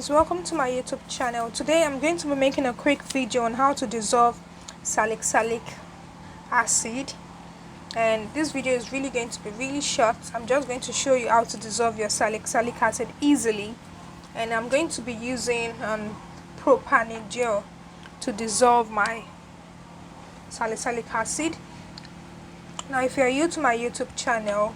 guys, welcome to my YouTube channel. Today I'm going to be making a quick video on how to dissolve salicylic acid, and this video is really going to be really short. I'm just going to show you how to dissolve your salicylic acid easily, and I'm going to be using propanediol to dissolve my salicylic acid. Now if you are new to my YouTube channel,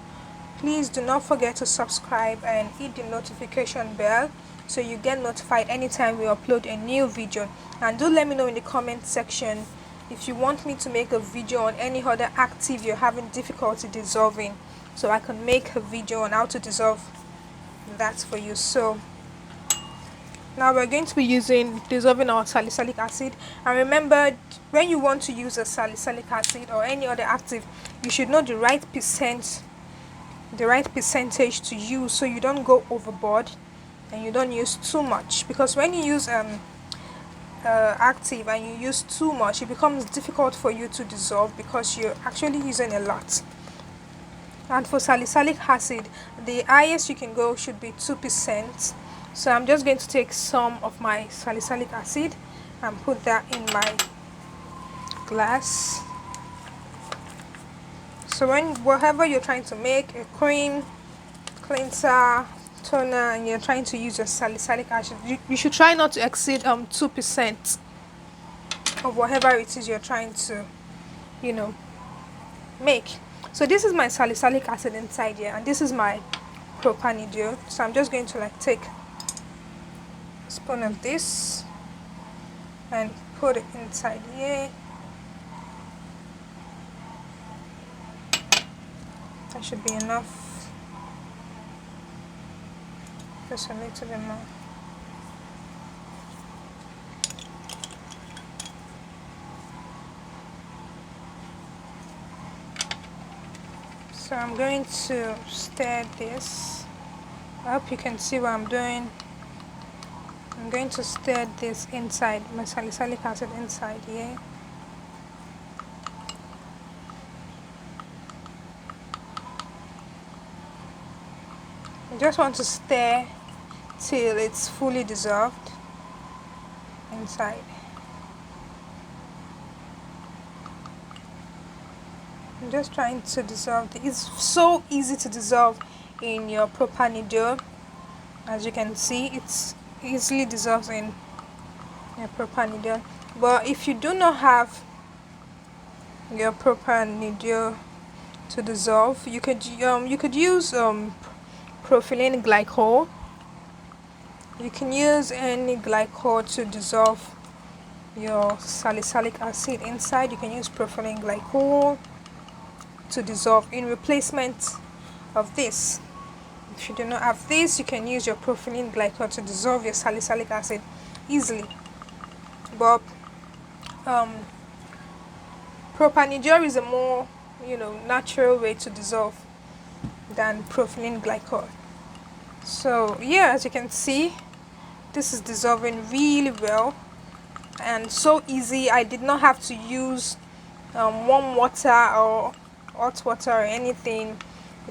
please do not forget to subscribe and hit the notification bell so you get notified anytime we upload a new video. And do let me know in the comment section if you want me to make a video on any other active you're having difficulty dissolving, so I can make a video on how to dissolve that for you. So now we're going to be dissolving our salicylic acid. And remember, when you want to use a salicylic acid or any other active, you should know the right percentage to use, so you don't go overboard and you don't use too much, because when you use active and you use too much, it becomes difficult for you to dissolve because you're actually using a lot. And for salicylic acid, the highest you can go should be 2%. So I'm just going to take some of my salicylic acid and put that in my glass. So whatever you're trying to make, a cream, cleanser, toner, and you're trying to use your salicylic acid, you should try not to exceed 2% of whatever it is you're trying to, make. So this is my salicylic acid inside here, and this is my propanediol. So I'm just going to take a spoon of this and put it inside here. That should be enough. Just a little bit more. So I'm going to stir this. I hope you can see what I'm doing. I'm going to stir this inside, my salicylic acid inside here. I just want to stir till it's fully dissolved inside. I'm just trying to dissolve it. It's so easy to dissolve in your propanediol. As you can see, it's easily dissolves in your propanediol. But if you do not have your propanediol to dissolve, you could use propylene glycol. You can use any glycol to dissolve your salicylic acid inside. You can use propylene glycol to dissolve in replacement of this. If you do not have this, you can use your propylene glycol to dissolve your salicylic acid easily. But propanediol is a more natural way to dissolve than propylene glycol. So yeah, as you can see, this is dissolving really well and so easy. I did not have to use warm water or hot water or anything,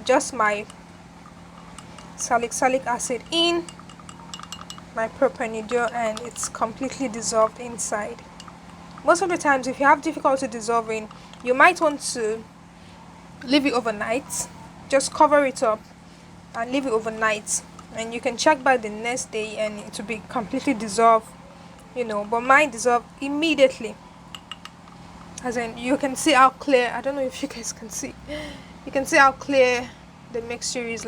just my salicylic acid in my propanediol, and it's completely dissolved inside. Most of the times, if you have difficulty dissolving, you might want to leave it overnight. Just cover it up and leave it overnight, and you can check by the next day and it will be completely dissolved, but mine dissolved immediately. As in, you can see how clear, I don't know if you guys can see, you can see how clear the mixture is.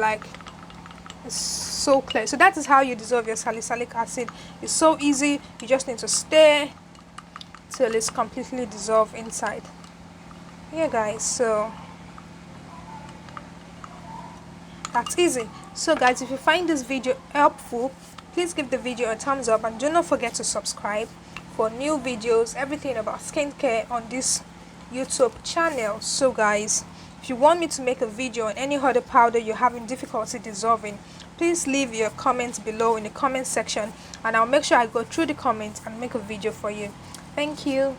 It's so clear. So that is how you dissolve your salicylic acid. It's so easy. You just need to stir till it's completely dissolved inside. Yeah guys, so that's easy. So guys, if you find this video helpful, please give the video a thumbs up, and do not forget to subscribe for new videos, everything about skincare on this YouTube channel. So guys, if you want me to make a video on any other powder you're having difficulty dissolving, please leave your comments below in the comment section, and I'll make sure I go through the comments and make a video for you. Thank you.